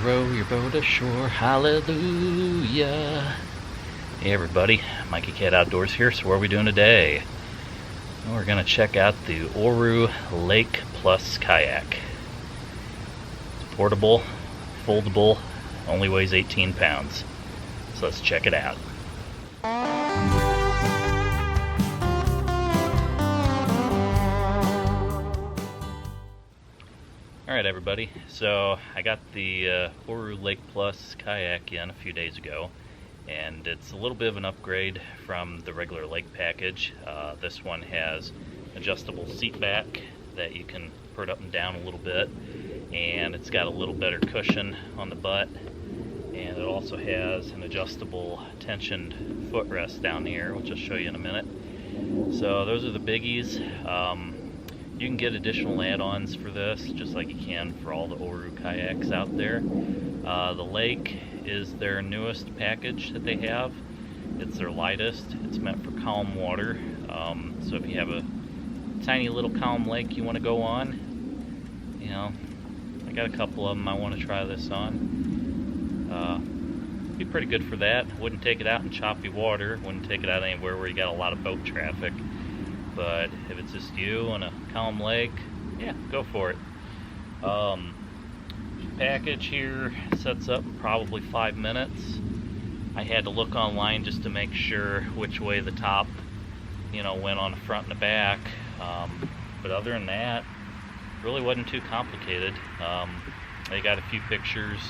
row your boat ashore, hallelujah. Hey everybody, Mikeycat Outdoors here. So what are we doing today? Well, we're going to check out the Oru Lake Plus Kayak. It's portable, foldable, only weighs 18 pounds. So let's check it out. Alright everybody, so I got the Oru Lake Plus Kayak in a few days ago, and it's a little bit of an upgrade from the regular lake package. This one has adjustable seat back that you can put up and down a little bit, and it's got a little better cushion on the butt, and it also has an adjustable tensioned footrest down here, which I'll show you in a minute. So those are the biggies. You can get additional add-ons for this, just like you can for all the Oru Kayaks out there. The Lake is their newest package that they have. It's their lightest. It's meant for calm water. So if you have a tiny little calm lake you want to go on, you know, I got a couple of them I want to try this on. Be pretty good for that. Wouldn't take it out in choppy water. Wouldn't take it out anywhere where you got a lot of boat traffic. But if it's just you on a calm lake, yeah, go for it. Package here sets up in probably 5 minutes. I had to look online just to make sure which way the top, you know, went on the front and the back. But other than that, really wasn't too complicated. They got a few pictures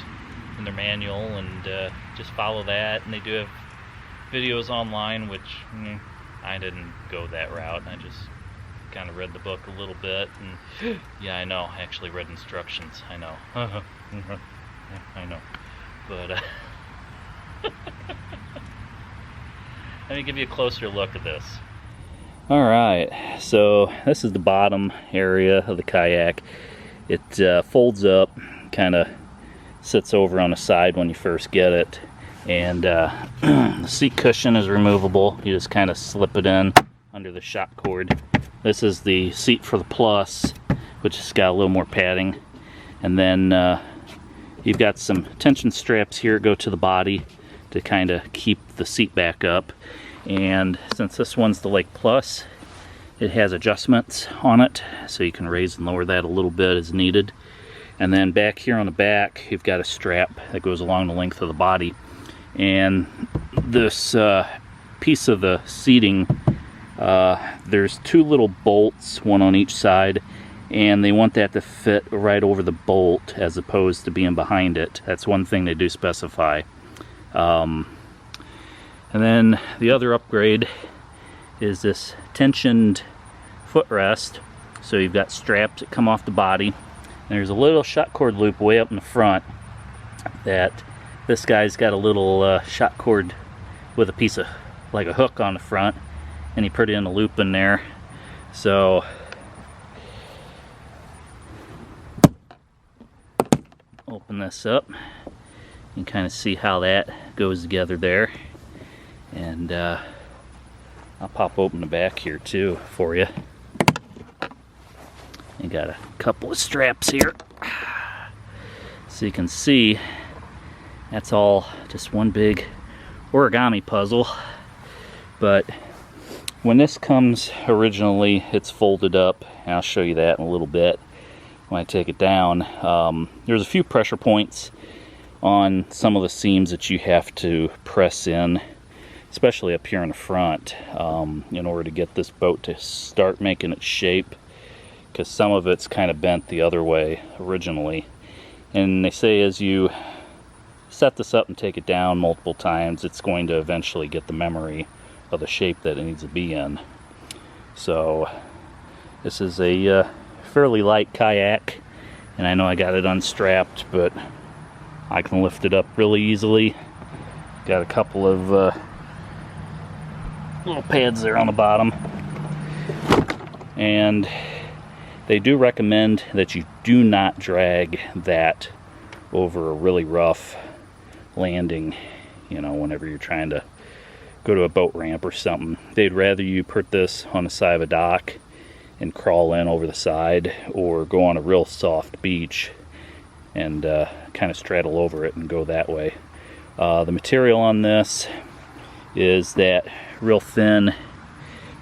in their manual, and just follow that. And they do have videos online, which I didn't go that route. I just kind of read the book a little bit, and yeah, I know, I actually read instructions. I know. I know. But let me give you a closer look at this. Alright, so this is the bottom area of the kayak. It folds up, kind of sits over on the side when you first get it. And the seat cushion is removable. You just kind of slip it in under the shock cord. This is the seat for the Plus, which has got a little more padding. And then you've got some tension straps here that go to the body to kind of keep the seat back up. And since this one's the Lake Plus, it has adjustments on it, so you can raise and lower that a little bit as needed. And then back here on the back, you've got a strap that goes along the length of the body. And this piece of the seating, there's two little bolts, one on each side, and they want that to fit right over the bolt as opposed to being behind it. That's one thing they do specify. And then the other upgrade is this tensioned footrest. So you've got straps that come off the body. And there's a little shot cord loop way up in the front that this guy's got a little shot cord with a piece of, like a hook on the front, and he put in a loop in there. So open this up, you can kind of see how that goes together there. And I'll pop open the back here too for you. You got a couple of straps here, so you can see that's all just one big origami puzzle. But when this comes originally, it's folded up, and I'll show you that in a little bit when I take it down. There's a few pressure points on some of the seams that you have to press in, especially up here in the front, in order to get this boat to start making its shape, because some of it's kind of bent the other way originally. And they say as you set this up and take it down multiple times, it's going to eventually get the memory of the shape that it needs to be in. So this is a fairly light kayak, and I know I got it unstrapped, but I can lift it up really easily. Got a couple of little pads there on the bottom, and they do recommend that you do not drag that over a really rough landing, you know, whenever you're trying to go to a boat ramp or something. They'd rather you put this on the side of a dock and crawl in over the side, or go on a real soft beach and kind kind of straddle over it and go that way. The material on this is that real thin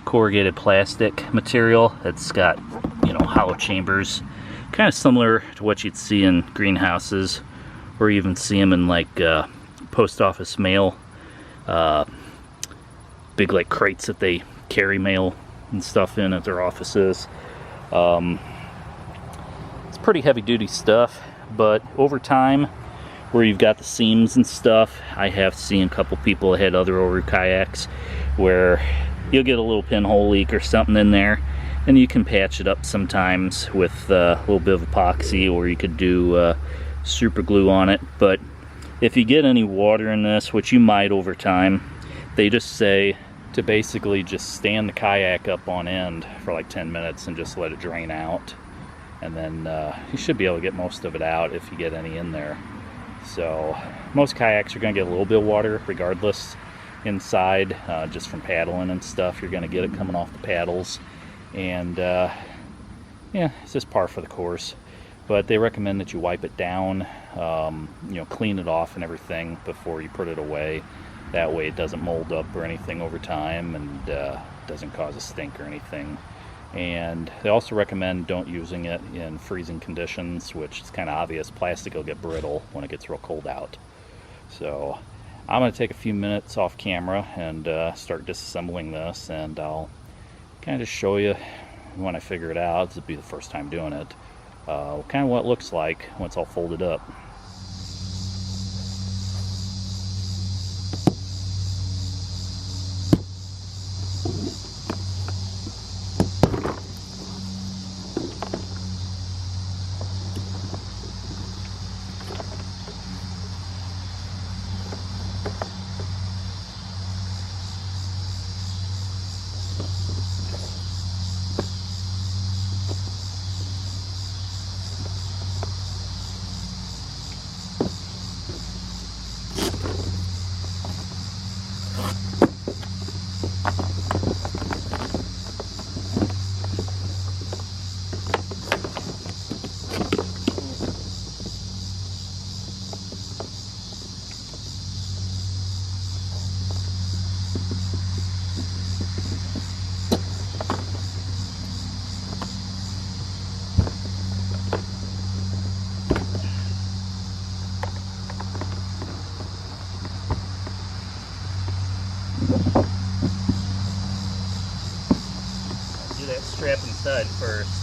corrugated plastic material. It's got, you know, hollow chambers, kind of similar to what you'd see in greenhouses, or even see them in like post office mail, big like crates that they carry mail and stuff in at their offices. It's pretty heavy duty stuff, but over time, where you've got the seams and stuff, I have seen a couple people that had other Oru Kayaks where you'll get a little pinhole leak or something in there, and you can patch it up sometimes with a little bit of epoxy, or you could do super glue on it. But if you get any water in this, which you might over time, they just say to basically just stand the kayak up on end for like 10 minutes and just let it drain out, and then you should be able to get most of it out if you get any in there. So most kayaks are going to get a little bit of water regardless inside, just from paddling and stuff. You're going to get it coming off the paddles, and yeah, it's just par for the course. But they recommend that you wipe it down, you know, clean it off and everything before you put it away. That way it doesn't mold up or anything over time, and doesn't cause a stink or anything. And they also recommend don't using it in freezing conditions, which is kind of obvious. Plastic will get brittle when it gets real cold out. So I'm going to take a few minutes off camera and start disassembling this, and I'll kind of just show you when I figure it out. This will be the first time doing it. Kind of what it looks like when it's all folded up. Strap inside first.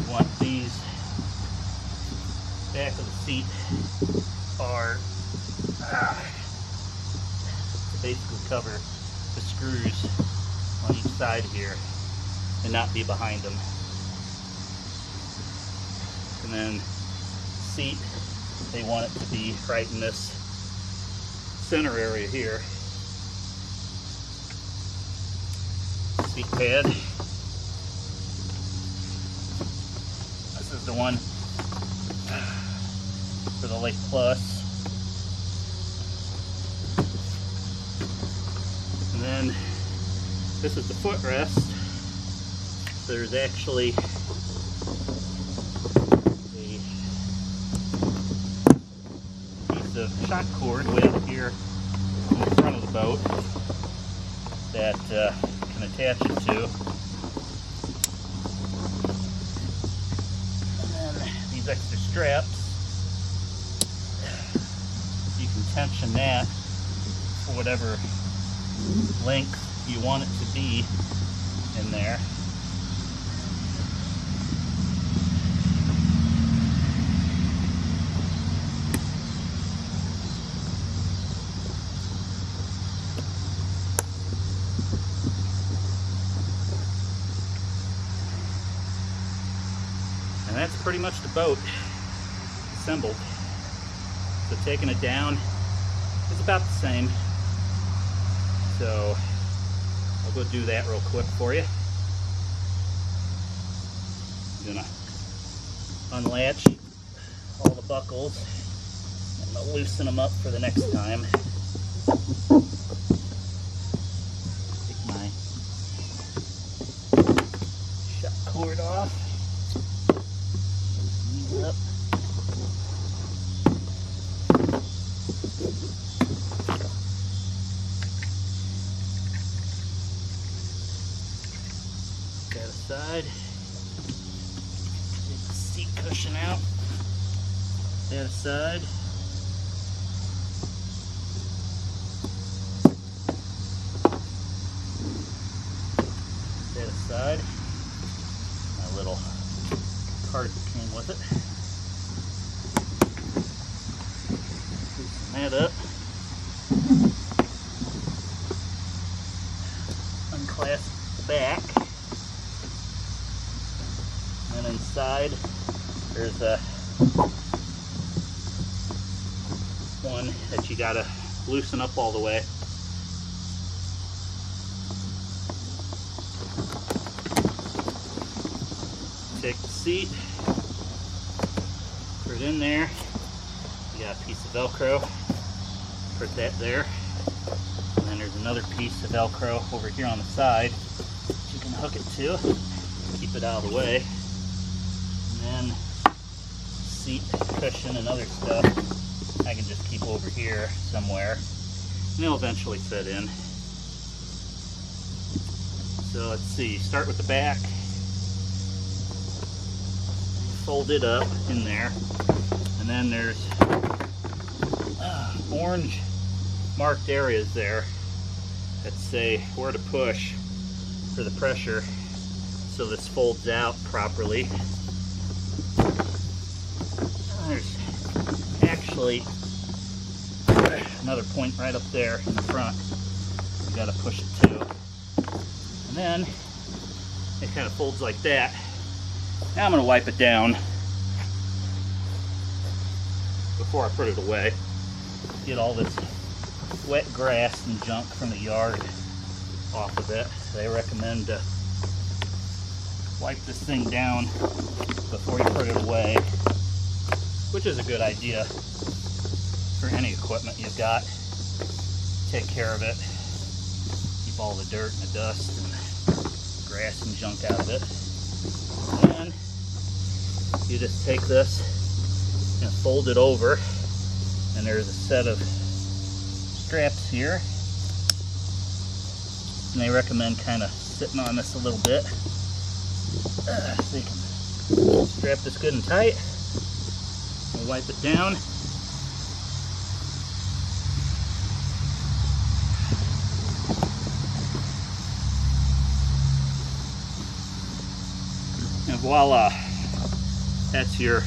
Want these back of the seat are to basically cover the screws on each side here and not be behind them. And then seat, they want it to be right in this center area here. Seat pad. This is the one for the Lake Plus. And then this is the footrest. There's actually a shock cord way up here in the front of the boat that you can attach it to. And then these extra straps, you can tension that for whatever length you want it to be in there. And that's pretty much the boat assembled. So taking it down is about the same. So I'll go do that real quick for you. I'm gonna unlatch all the buckles and I'll loosen them up for the next time. Take my shock cord off. Up. That aside. Take the seat cushion out. That aside. That aside. My little cart that came with it. Loosen that up. Unclasp the back. And inside there's a one that you gotta loosen up all the way. Take the seat, put it in there. You got a piece of Velcro, put that there. And then there's another piece of Velcro over here on the side that you can hook it to, keep it out of the way. And then seat cushion and other stuff I can just keep over here somewhere, and they'll eventually fit in. So let's see, start with the back, fold it up in there, and then there's orange marked areas there that say where to push for the pressure so this folds out properly. There's actually another point right up there in the front. You got to push it to. And then it kind of folds like that. Now I'm going to wipe it down before I put it away. Get all this wet grass and junk from the yard off of it. They recommend to wipe this thing down before you put it away, which is a good idea for any equipment you've got. Take care of it. Keep all the dirt and the dust and grass and junk out of it. And you just take this and fold it over, and there's a set of straps here. And they recommend kind of sitting on this a little bit so you can strap this good and tight. We'll wipe it down. And voila, that's your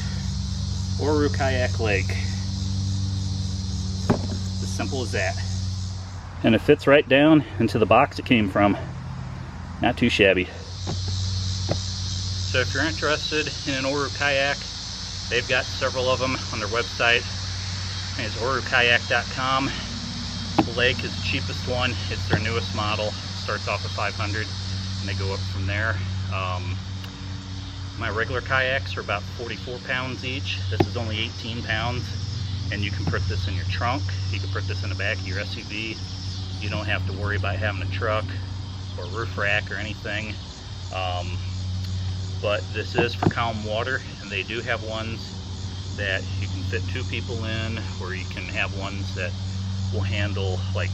Oru Kayak leg. As simple as that. And it fits right down into the box it came from. Not too shabby. So if you're interested in an Oru Kayak, they've got several of them on their website. It's orukayak.com. The leg is the cheapest one. It's their newest model. Starts off at $500 and they go up from there. My regular kayaks are about 44 pounds each. This is only 18 pounds, and you can put this in your trunk. You can put this in the back of your SUV. You don't have to worry about having a truck or roof rack or anything. But this is for calm water, and they do have ones that you can fit 2 people in, or you can have ones that will handle like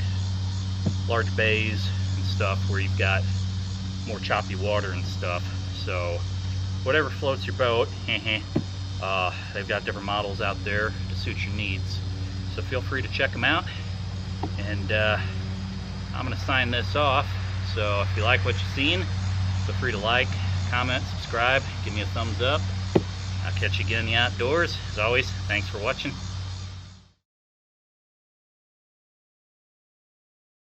large bays and stuff where you've got more choppy water and stuff. So whatever floats your boat, they've got different models out there to suit your needs. So feel free to check them out. And I'm going to sign this off. So if you like what you've seen, feel free to like, comment, subscribe, give me a thumbs up. I'll catch you again in the outdoors. As always, thanks for watching.